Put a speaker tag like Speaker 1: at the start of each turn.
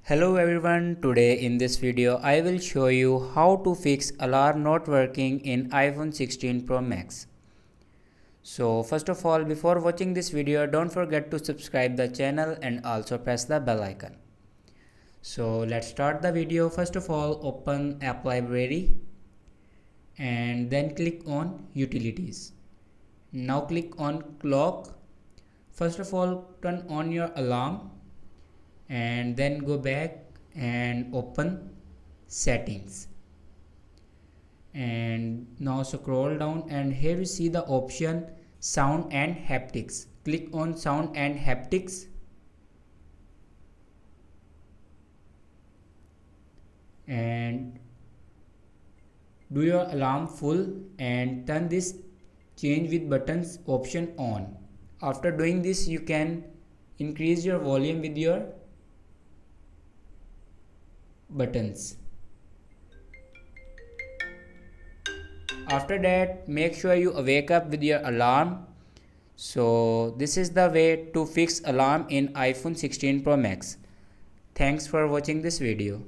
Speaker 1: Hello everyone, today in this video I will show you how to fix alarm not working in iPhone 16 Pro Max. So first of all, before watching this video, don't forget to subscribe the channel and also press the bell icon. So let's start the video. First of all, open app library and then click on utilities. Now click on clock. First of all, turn on your alarm and then go back and open settings, and now scroll down and here you see the option sound and haptics. Click on sound and haptics and do your alarm full and turn this change with buttons option on. After doing this, you can increase your volume with your buttons. After that, make sure you wake up with your alarm. So this is the way to fix alarm in iPhone 16 Pro Max. Thanks for watching this video.